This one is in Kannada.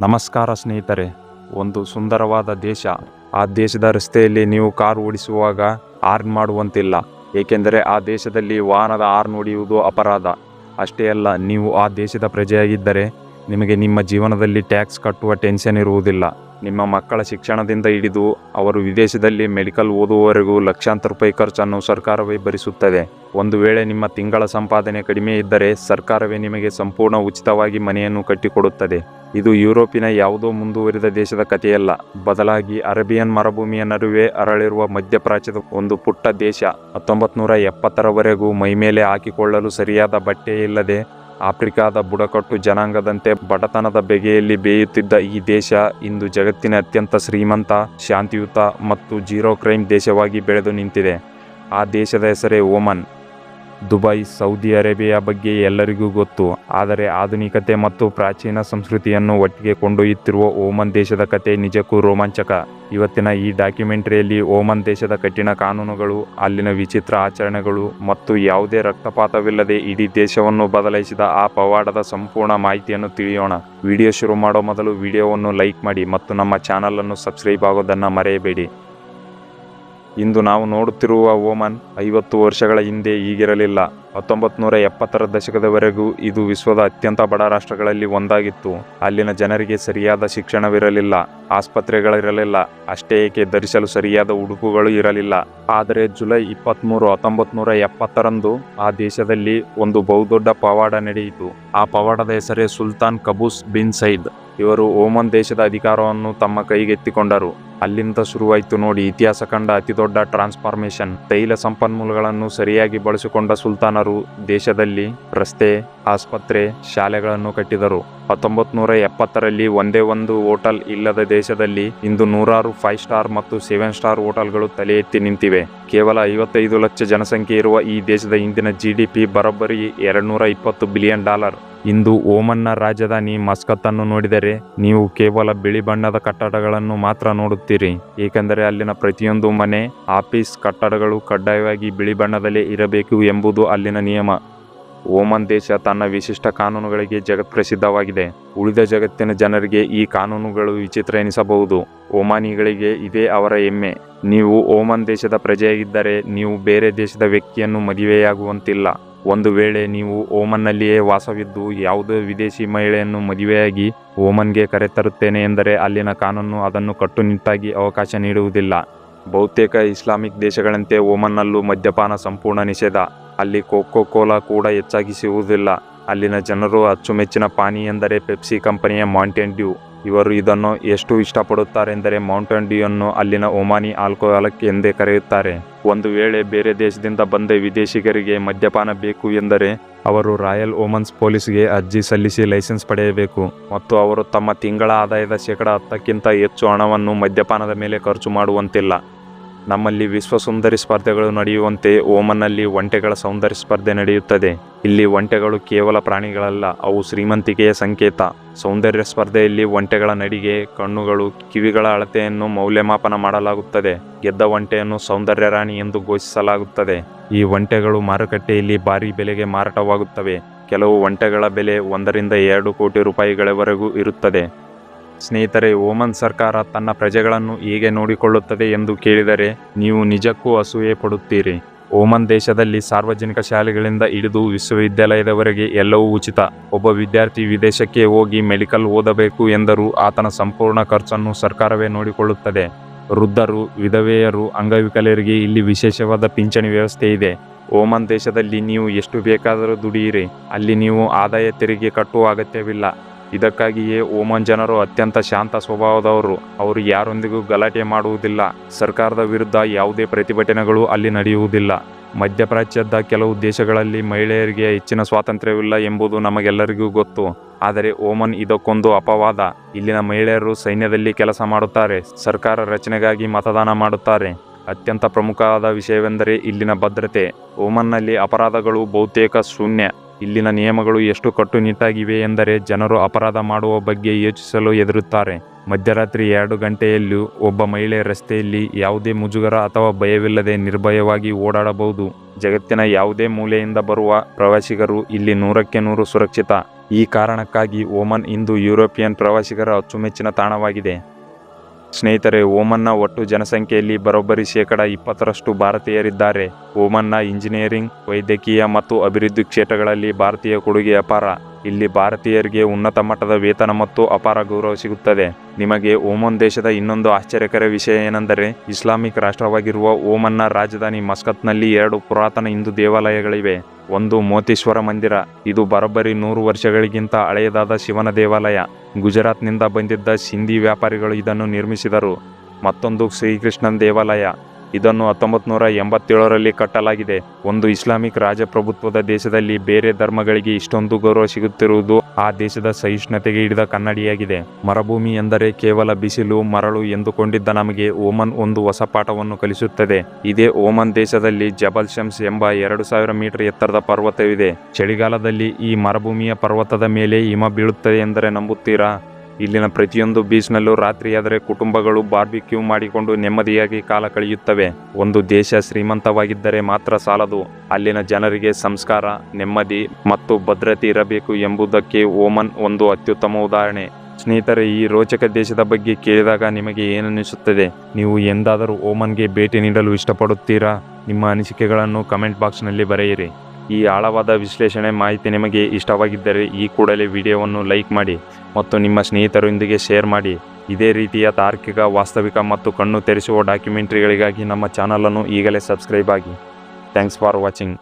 ನಮಸ್ಕಾರ ಸ್ನೇಹಿತರೆ. ಒಂದು ಸುಂದರವಾದ ದೇಶ. ಆ ದೇಶದ ರಸ್ತೆಯಲ್ಲಿ ನೀವು ಕಾರು ಓಡಿಸುವಾಗ ಹಾರ್ನ್ ಮಾಡುವಂತಿಲ್ಲ, ಏಕೆಂದರೆ ಆ ದೇಶದಲ್ಲಿ ವಾಹನದ ಹಾರ್ನ್ ಹೊಡೆಯುವುದು ಅಪರಾಧ. ಅಷ್ಟೇ ಅಲ್ಲ, ನೀವು ಆ ದೇಶದ ಪ್ರಜೆಯಾಗಿದ್ದರೆ ನಿಮಗೆ ನಿಮ್ಮ ಜೀವನದಲ್ಲಿ ಟ್ಯಾಕ್ಸ್ ಕಟ್ಟುವ ಟೆನ್ಷನ್ ಇರುವುದಿಲ್ಲ. ನಿಮ್ಮ ಮಕ್ಕಳ ಶಿಕ್ಷಣದಿಂದ ಹಿಡಿದು ಅವರು ವಿದೇಶದಲ್ಲಿ ಮೆಡಿಕಲ್ ಓದುವವರೆಗೂ ಲಕ್ಷಾಂತರ ರೂಪಾಯಿ ಖರ್ಚನ್ನು ಸರ್ಕಾರವೇ ಭರಿಸುತ್ತದೆ. ಒಂದು ವೇಳೆ ನಿಮ್ಮ ತಿಂಗಳ ಸಂಪಾದನೆ ಕಡಿಮೆ ಇದ್ದರೆ ಸರ್ಕಾರವೇ ನಿಮಗೆ ಸಂಪೂರ್ಣ ಉಚಿತವಾಗಿ ಮನೆಯನ್ನು ಕಟ್ಟಿಕೊಡುತ್ತದೆ. ಇದು ಯುರೋಪಿನ ಯಾವುದೋ ಮುಂದುವರಿದ ದೇಶದ ಕಥೆಯಲ್ಲ, ಬದಲಾಗಿ ಅರೇಬಿಯನ್ ಮರುಭೂಮಿಯ ನಡುವೆ ಅರಳಿರುವ ಮಧ್ಯಪ್ರಾಚ್ಯದ ಒಂದು ಪುಟ್ಟ ದೇಶ. 1970ರವರೆಗೂ ಮೈಮೇಲೆ ಹಾಕಿಕೊಳ್ಳಲು ಸರಿಯಾದ ಬಟ್ಟೆ ಇಲ್ಲದೆ ಆಫ್ರಿಕಾದ ಬುಡಕಟ್ಟು ಜನಾಂಗದಂತೆ ಬಡತನದ ಬೆಗೆಯಲ್ಲಿ ಬೇಯುತ್ತಿದ್ದ ಈ ದೇಶ ಇಂದು ಜಗತ್ತಿನ ಅತ್ಯಂತ ಶ್ರೀಮಂತ, ಶಾಂತಿಯುತ ಮತ್ತು ಜೀರೋ ಕ್ರೈಮ್ ದೇಶವಾಗಿ ಬೆಳೆದು ನಿಂತಿದೆ. ಆ ದೇಶದ ಹೆಸರೇ ಓಮನ್. ದುಬೈ, ಸೌದಿ ಅರೇಬಿಯಾ ಬಗ್ಗೆ ಎಲ್ಲರಿಗೂ ಗೊತ್ತು. ಆದರೆ ಆಧುನಿಕತೆ ಮತ್ತು ಪ್ರಾಚೀನ ಸಂಸ್ಕೃತಿಯನ್ನು ಒಟ್ಟಿಗೆ ಕೊಂಡೊಯ್ಯುತ್ತಿರುವ ಓಮನ್ ದೇಶದ ಕತೆ ನಿಜಕ್ಕೂ ರೋಮಾಂಚಕ. ಇವತ್ತಿನ ಈ ಡಾಕ್ಯುಮೆಂಟರಿಯಲ್ಲಿ ಓಮನ್ ದೇಶದ ಕಠಿಣ ಕಾನೂನುಗಳು, ಅಲ್ಲಿನ ವಿಚಿತ್ರ ಆಚರಣೆಗಳು ಮತ್ತು ಯಾವುದೇ ರಕ್ತಪಾತವಿಲ್ಲದೆ ಇಡೀ ದೇಶವನ್ನು ಬದಲಾಯಿಸಿದ ಆ ಪವಾಡದ ಸಂಪೂರ್ಣ ಮಾಹಿತಿಯನ್ನು ತಿಳಿಯೋಣ. ವಿಡಿಯೋ ಶುರು ಮಾಡೋ ಮೊದಲು ವಿಡಿಯೋವನ್ನು ಲೈಕ್ ಮಾಡಿ ಮತ್ತು ನಮ್ಮ ಚಾನಲನ್ನು ಸಬ್ಸ್ಕ್ರೈಬ್ ಆಗೋದನ್ನು ಮರೆಯಬೇಡಿ. ಇಂದು ನಾವು ನೋಡುತ್ತಿರುವ ಓಮನ್ 50 ವರ್ಷಗಳ ಹಿಂದೆ ಹೀಗಿರಲಿಲ್ಲ. 1970ರ ದಶಕದವರೆಗೂ ಇದು ವಿಶ್ವದ ಅತ್ಯಂತ ಬಡ ರಾಷ್ಟ್ರಗಳಲ್ಲಿ ಒಂದಾಗಿತ್ತು. ಅಲ್ಲಿನ ಜನರಿಗೆ ಸರಿಯಾದ ಶಿಕ್ಷಣವಿರಲಿಲ್ಲ, ಆಸ್ಪತ್ರೆಗಳಿರಲಿಲ್ಲ, ಅಷ್ಟೇ ಏಕೆ ಧರಿಸಲು ಸರಿಯಾದ ಉಡುಪುಗಳು ಇರಲಿಲ್ಲ. ಆದರೆ ಜುಲೈ 23, 1970ರಂದು ಆ ದೇಶದಲ್ಲಿ ಒಂದು ಬಹುದೊಡ್ಡ ಪವಾಡ ನಡೆಯಿತು. ಆ ಪವಾಡದ ಹೆಸರೇ ಸುಲ್ತಾನ್ ಕಬೂಸ್ ಬಿನ್ ಸೈದ್. ಇವರು ಓಮನ್ ದೇಶದ ಅಧಿಕಾರವನ್ನು ತಮ್ಮ ಕೈಗೆತ್ತಿಕೊಂಡರು. ಅಲ್ಲಿಂದ ಶುರುವಾಯಿತು ನೋಡಿ ಇತಿಹಾಸ ಕಂಡ ಅತಿದೊಡ್ಡ ಟ್ರಾನ್ಸ್ಫಾರ್ಮೇಷನ್. ತೈಲ ಸಂಪನ್ಮೂಲಗಳನ್ನು ಸರಿಯಾಗಿ ಬಳಸಿಕೊಂಡ ಸುಲ್ತಾನರು ದೇಶದಲ್ಲಿ ರಸ್ತೆ, ಆಸ್ಪತ್ರೆ, ಶಾಲೆಗಳನ್ನು ಕಟ್ಟಿದರು. 1970ರಲ್ಲಿ ಒಂದೇ ಒಂದು ಹೋಟೆಲ್ ಇಲ್ಲದ ದೇಶದಲ್ಲಿ ಇಂದು 100 5 ಸ್ಟಾರ್ ಮತ್ತು 7 ಸ್ಟಾರ್ ಹೋಟೆಲ್ಗಳು ತಲೆ ಎತ್ತಿ ನಿಂತಿವೆ. ಕೇವಲ 55 ಲಕ್ಷ ಜನಸಂಖ್ಯೆ ಇರುವ ಈ ದೇಶದ ಇಂದಿನ GDP ಬರೋಬ್ಬರಿ $220 ಬಿಲಿಯನ್. ಇಂದು ಓಮನ್ನ ರಾಜಧಾನಿ ಮಸ್ಕತ್ತನ್ನು ನೋಡಿದರೆ ನೀವು ಕೇವಲ ಬಿಳಿ ಬಣ್ಣದ ಕಟ್ಟಡಗಳನ್ನು ಮಾತ್ರ ನೋಡುತ್ತೀರಿ, ಏಕೆಂದರೆ ಅಲ್ಲಿನ ಪ್ರತಿಯೊಂದು ಮನೆ, ಆಫೀಸ್, ಕಟ್ಟಡಗಳು ಕಡ್ಡಾಯವಾಗಿ ಬಿಳಿ ಬಣ್ಣದಲ್ಲೇ ಇರಬೇಕು ಎಂಬುದು ಅಲ್ಲಿನ ನಿಯಮ. ಓಮನ್ ದೇಶ ತನ್ನ ವಿಶಿಷ್ಟ ಕಾನೂನುಗಳಿಗೆ ಜಗತ್ಪ್ರಸಿದ್ಧವಾಗಿದೆ. ಉಳಿದ ಜಗತ್ತಿನ ಜನರಿಗೆ ಈ ಕಾನೂನುಗಳು ವಿಚಿತ್ರ ಎನಿಸಬಹುದು, ಓಮಾನಿಗಳಿಗೆ ಇದೇ ಅವರ ಹೆಮ್ಮೆ. ನೀವು ಓಮನ್ ದೇಶದ ಪ್ರಜೆಯಾಗಿದ್ದರೆ ನೀವು ಬೇರೆ ದೇಶದ ವ್ಯಕ್ತಿಯನ್ನು ಮದುವೆಯಾಗುವಂತಿಲ್ಲ. ಒಂದು ವೇಳೆ ನೀವು ಓಮನ್ನಲ್ಲಿಯೇ ವಾಸವಿದ್ದು ಯಾವುದೇ ವಿದೇಶಿ ಮಹಿಳೆಯನ್ನು ಮದುವೆಯಾಗಿ ಓಮನ್ಗೆ ಕರೆತರುತ್ತೇನೆ ಎಂದರೆ ಅಲ್ಲಿನ ಕಾನೂನು ಅದನ್ನು ಕಟ್ಟುನಿಟ್ಟಾಗಿ ಅವಕಾಶ ನೀಡುವುದಿಲ್ಲ. ಬಹುತೇಕ ಇಸ್ಲಾಮಿಕ್ ದೇಶಗಳಂತೆ ಓಮನ್ನಲ್ಲೂ ಮದ್ಯಪಾನ ಸಂಪೂರ್ಣ ನಿಷೇಧ. ಅಲ್ಲಿ ಕೋಕೋ ಕೋಲಾ ಕೂಡ ಹೆಚ್ಚಾಗಿ ಸಿಗುವುದಿಲ್ಲ. ಅಲ್ಲಿನ ಜನರು ಅಚ್ಚುಮೆಚ್ಚಿನ ಪಾನೀಯ ಎಂದರೆ ಪೆಪ್ಸಿ ಕಂಪನಿಯ ಮೌಂಟೇನ್ ಡ್ಯೂ. ಇವರು ಇದನ್ನು ಎಷ್ಟು ಇಷ್ಟಪಡುತ್ತಾರೆಂದರೆ ಮೌಂಟೇನ್ ಡ್ಯೂಯನ್ನು ಅಲ್ಲಿನ ಒಮಾನಿ ಆಲ್ಕೋಹಾಲಿಕ್ ಎಂದೇ ಕರೆಯುತ್ತಾರೆ. ಒಂದು ವೇಳೆ ಬೇರೆ ದೇಶದಿಂದ ಬಂದ ವಿದೇಶಿಗರಿಗೆ ಮದ್ಯಪಾನ ಬೇಕು ಎಂದರೆ ಅವರು ರಾಯಲ್ ಓಮನ್ಸ್ ಪೊಲೀಸ್ಗೆ ಅರ್ಜಿ ಸಲ್ಲಿಸಿ ಲೈಸೆನ್ಸ್ ಪಡೆಯಬೇಕು ಮತ್ತು ಅವರು ತಮ್ಮ ತಿಂಗಳ ಆದಾಯದ 10%ಕ್ಕಿಂತ ಹೆಚ್ಚು ಹಣವನ್ನು ಮದ್ಯಪಾನದ ಮೇಲೆ ಖರ್ಚು ಮಾಡುವಂತಿಲ್ಲ. ನಮ್ಮಲ್ಲಿ ವಿಶ್ವ ಸುಂದರಿ ಸ್ಪರ್ಧೆಗಳು ನಡೆಯುವಂತೆ ಓಮನ್ನಲ್ಲಿ ಒಂಟೆಗಳ ಸೌಂದರ್ಯ ಸ್ಪರ್ಧೆ ನಡೆಯುತ್ತದೆ. ಇಲ್ಲಿ ಒಂಟೆಗಳು ಕೇವಲ ಪ್ರಾಣಿಗಳಲ್ಲ, ಅವು ಶ್ರೀಮಂತಿಕೆಯ ಸಂಕೇತ. ಸೌಂದರ್ಯ ಸ್ಪರ್ಧೆಯಲ್ಲಿ ಒಂಟೆಗಳ ನಡಿಗೆ, ಕಣ್ಣುಗಳು, ಕಿವಿಗಳ ಅಳತೆಯನ್ನು ಮೌಲ್ಯಮಾಪನ ಮಾಡಲಾಗುತ್ತದೆ. ಗೆದ್ದ ಒಂಟೆಯನ್ನು ಸೌಂದರ್ಯ ರಾಣಿ ಎಂದು ಘೋಷಿಸಲಾಗುತ್ತದೆ. ಈ ಒಂಟೆಗಳು ಮಾರುಕಟ್ಟೆಯಲ್ಲಿ ಭಾರೀ ಬೆಲೆಗೆ ಮಾರಾಟವಾಗುತ್ತವೆ. ಕೆಲವು ಒಂಟೆಗಳ ಬೆಲೆ 1 ರಿಂದ 2 ಕೋಟಿ ರೂಪಾಯಿಗಳವರೆಗೂ ಇರುತ್ತದೆ. ಸ್ನೇಹಿತರೆ, ಓಮನ್ ಸರ್ಕಾರ ತನ್ನ ಪ್ರಜೆಗಳನ್ನು ಹೇಗೆ ನೋಡಿಕೊಳ್ಳುತ್ತದೆ ಎಂದು ಕೇಳಿದರೆ ನೀವು ನಿಜಕ್ಕೂ ಅಸೂಯೆ ಪಡುತ್ತೀರಿ. ಓಮನ್ ದೇಶದಲ್ಲಿ ಸಾರ್ವಜನಿಕ ಶಾಲೆಗಳಿಂದ ಹಿಡಿದು ವಿಶ್ವವಿದ್ಯಾಲಯದವರೆಗೆ ಎಲ್ಲವೂ ಉಚಿತ. ಒಬ್ಬ ವಿದ್ಯಾರ್ಥಿ ವಿದೇಶಕ್ಕೆ ಹೋಗಿ ಮೆಡಿಕಲ್ ಓದಬೇಕು ಎಂದರೂ ಆತನ ಸಂಪೂರ್ಣ ಖರ್ಚನ್ನು ಸರ್ಕಾರವೇ ನೋಡಿಕೊಳ್ಳುತ್ತದೆ. ವೃದ್ಧರು, ವಿಧವೆಯರು, ಅಂಗವಿಕಲರಿಗೆ ಇಲ್ಲಿ ವಿಶೇಷವಾದ ಪಿಂಚಣಿ ವ್ಯವಸ್ಥೆ ಇದೆ. ಓಮನ್ ದೇಶದಲ್ಲಿ ನೀವು ಎಷ್ಟು ಬೇಕಾದರೂ ದುಡಿಯಿರಿ, ಅಲ್ಲಿ ನೀವು ಆದಾಯ ತೆರಿಗೆ ಕಟ್ಟುವ ಅಗತ್ಯವಿಲ್ಲ. ಇದಕ್ಕಾಗಿಯೇ ಓಮನ್ ಜನರು ಅತ್ಯಂತ ಶಾಂತ ಸ್ವಭಾವದವರು. ಅವರು ಯಾರೊಂದಿಗೂ ಗಲಾಟೆ ಮಾಡುವುದಿಲ್ಲ. ಸರ್ಕಾರದ ವಿರುದ್ಧ ಯಾವುದೇ ಪ್ರತಿಭಟನೆಗಳು ಅಲ್ಲಿ ನಡೆಯುವುದಿಲ್ಲ. ಮಧ್ಯಪ್ರಾಚ್ಯದ ಕೆಲವು ದೇಶಗಳಲ್ಲಿ ಮಹಿಳೆಯರಿಗೆ ಹೆಚ್ಚಿನ ಸ್ವಾತಂತ್ರ್ಯವಿಲ್ಲ ಎಂಬುದು ನಮಗೆಲ್ಲರಿಗೂ ಗೊತ್ತು. ಆದರೆ ಓಮನ್ ಇದಕ್ಕೊಂದು ಅಪವಾದ. ಇಲ್ಲಿನ ಮಹಿಳೆಯರು ಸೈನ್ಯದಲ್ಲಿ ಕೆಲಸ ಮಾಡುತ್ತಾರೆ, ಸರ್ಕಾರ ರಚನೆಗಾಗಿ ಮತದಾನ ಮಾಡುತ್ತಾರೆ. ಅತ್ಯಂತ ಪ್ರಮುಖವಾದ ವಿಷಯವೆಂದರೆ ಇಲ್ಲಿನ ಭದ್ರತೆ. ಓಮನ್ನಲ್ಲಿ ಅಪರಾಧಗಳು ಬಹುತೇಕ ಶೂನ್ಯ. ಇಲ್ಲಿನ ನಿಯಮಗಳು ಎಷ್ಟು ಕಟ್ಟುನಿಟ್ಟಾಗಿವೆ ಎಂದರೆ ಜನರು ಅಪರಾಧ ಮಾಡುವ ಬಗ್ಗೆ ಯೋಚಿಸಲು ಹೆದರುತ್ತಾರೆ. ಮಧ್ಯರಾತ್ರಿ 2 ಗಂಟೆಯಲ್ಲೂ ಒಬ್ಬ ಮಹಿಳೆ ರಸ್ತೆಯಲ್ಲಿ ಯಾವುದೇ ಮುಜುಗರ ಅಥವಾ ಭಯವಿಲ್ಲದೆ ನಿರ್ಭಯವಾಗಿ ಓಡಾಡಬಹುದು. ಜಗತ್ತಿನ ಯಾವುದೇ ಮೂಲೆಯಿಂದ ಬರುವ ಪ್ರವಾಸಿಗರು ಇಲ್ಲಿ 100ಕ್ಕೆ 100 ಸುರಕ್ಷಿತ. ಈ ಕಾರಣಕ್ಕಾಗಿ ಓಮನ್ ಇಂದು ಯುರೋಪಿಯನ್ ಪ್ರವಾಸಿಗರ ಅಚ್ಚುಮೆಚ್ಚಿನ ತಾಣವಾಗಿದೆ. ಸ್ನೇಹಿತರೆ, ಓಮನ್ನ ಒಟ್ಟು ಜನಸಂಖ್ಯೆಯಲ್ಲಿ ಬರೋಬ್ಬರಿ 20% ಭಾರತೀಯರಿದ್ದಾರೆ. ಓಮನ್ನ ಇಂಜಿನಿಯರಿಂಗ್, ವೈದ್ಯಕೀಯ ಮತ್ತು ಅಭಿವೃದ್ಧಿ ಕ್ಷೇತ್ರಗಳಲ್ಲಿ ಭಾರತೀಯ ಕೊಡುಗೆ ಅಪಾರ. ಇಲ್ಲಿ ಭಾರತೀಯರಿಗೆ ಉನ್ನತ ಮಟ್ಟದ ವೇತನ ಮತ್ತು ಅಪಾರ ಗೌರವ ಸಿಗುತ್ತದೆ. ನಿಮಗೆ ಓಮನ್ ದೇಶದ ಇನ್ನೊಂದು ಆಶ್ಚರ್ಯಕರ ವಿಷಯ ಏನೆಂದರೆ, ಇಸ್ಲಾಮಿಕ್ ರಾಷ್ಟ್ರವಾಗಿರುವ ಓಮನ್ನ ರಾಜಧಾನಿ ಮಸ್ಕತ್ನಲ್ಲಿ 2 ಪುರಾತನ ಹಿಂದೂ ದೇವಾಲಯಗಳಿವೆ. ಒಂದು ಮೋತೀಶ್ವರ ಮಂದಿರ, ಇದು ಬರೋಬ್ಬರಿ 100 ವರ್ಷಗಳಿಗಿಂತ ಹಳೆಯದಾದ ಶಿವನ ದೇವಾಲಯ. ಗುಜರಾತ್ನಿಂದ ಬಂದಿದ್ದ ಸಿಂಧಿ ವ್ಯಾಪಾರಿಗಳು ಇದನ್ನು ನಿರ್ಮಿಸಿದರು. ಮತ್ತೊಂದು ಶ್ರೀಕೃಷ್ಣನ್ ದೇವಾಲಯ, ಇದನ್ನು 1987ರಲ್ಲಿ ಕಟ್ಟಲಾಗಿದೆ. ಒಂದು ಇಸ್ಲಾಮಿಕ್ ರಾಜಪ್ರಭುತ್ವದ ದೇಶದಲ್ಲಿ ಬೇರೆ ಧರ್ಮಗಳಿಗೆ ಇಷ್ಟೊಂದು ಗೌರವ ಸಿಗುತ್ತಿರುವುದು ಆ ದೇಶದ ಸಹಿಷ್ಣುತೆಗೆ ಹಿಡಿದ ಕನ್ನಡಿಯಾಗಿದೆ. ಮರುಭೂಮಿ ಎಂದರೆ ಕೇವಲ ಬಿಸಿಲು, ಮರಳು ಎಂದುಕೊಂಡಿದ್ದ ನಮಗೆ ಓಮನ್ ಒಂದು ಹೊಸ ಪಾಠವನ್ನು ಕಲಿಸುತ್ತದೆ. ಇದೇ ಓಮನ್ ದೇಶದಲ್ಲಿ ಜಬಲ್ ಶಮ್ಸ್ ಎಂಬ 2000 ಮೀಟರ್ ಎತ್ತರದ ಪರ್ವತವಿದೆ. ಚಳಿಗಾಲದಲ್ಲಿ ಈ ಮರುಭೂಮಿಯ ಪರ್ವತದ ಮೇಲೆ ಹಿಮ ಬೀಳುತ್ತದೆ ಎಂದರೆ ನಂಬುತ್ತೀರಾ? ಇಲ್ಲಿನ ಪ್ರತಿಯೊಂದು ಬೀಚ್ನಲ್ಲೂ ರಾತ್ರಿಯಾದರೆ ಕುಟುಂಬಗಳು ಬಾರ್ಬಿಕ್ಯೂ ಮಾಡಿಕೊಂಡು ನೆಮ್ಮದಿಯಾಗಿ ಕಾಲ ಕಳೆಯುತ್ತವೆ. ಒಂದು ದೇಶ ಶ್ರೀಮಂತವಾಗಿದ್ದರೆ ಮಾತ್ರ ಸಾಲದು, ಅಲ್ಲಿನ ಜನರಿಗೆ ಸಂಸ್ಕಾರ, ನೆಮ್ಮದಿ ಮತ್ತು ಭದ್ರತೆ ಇರಬೇಕು ಎಂಬುದಕ್ಕೆ ಓಮನ್ ಒಂದು ಅತ್ಯುತ್ತಮ ಉದಾಹರಣೆ. ಸ್ನೇಹಿತರೆ, ಈ ರೋಚಕ ದೇಶದ ಬಗ್ಗೆ ಕೇಳಿದಾಗ ನಿಮಗೆ ಏನನ್ನಿಸುತ್ತದೆ? ನೀವು ಎಂದಾದರೂ ಓಮನ್ಗೆ ಭೇಟಿ ನೀಡಲು ಇಷ್ಟಪಡುತ್ತೀರಾ? ನಿಮ್ಮ ಅನಿಸಿಕೆಗಳನ್ನು ಕಮೆಂಟ್ ಬಾಕ್ಸ್ನಲ್ಲಿ ಬರೆಯಿರಿ. ಈ ಆಳವಾದ ವಿಶ್ಲೇಷಣೆ ಮಾಹಿತಿ ನಿಮಗೆ ಇಷ್ಟವಾಗಿದ್ದರೆ ಈ ಕೂಡಲೇ ವಿಡಿಯೋವನ್ನು ಲೈಕ್ ಮಾಡಿ ಮತ್ತು ನಿಮ್ಮ ಸ್ನೇಹಿತರೊಂದಿಗೆ ಶೇರ್ ಮಾಡಿ. ಇದೇ ರೀತಿಯ ತಾರ್ಕಿಕ, ವಾಸ್ತವಿಕ ಮತ್ತು ಕಣ್ಣು ತೆರೆಸುವ ಡಾಕ್ಯುಮೆಂಟ್ರಿಗಳಿಗಾಗಿ ನಮ್ಮ ಚಾನಲನ್ನು ಈಗಲೇ ಸಬ್ಸ್ಕ್ರೈಬ್ ಆಗಿ. Thanks for watching.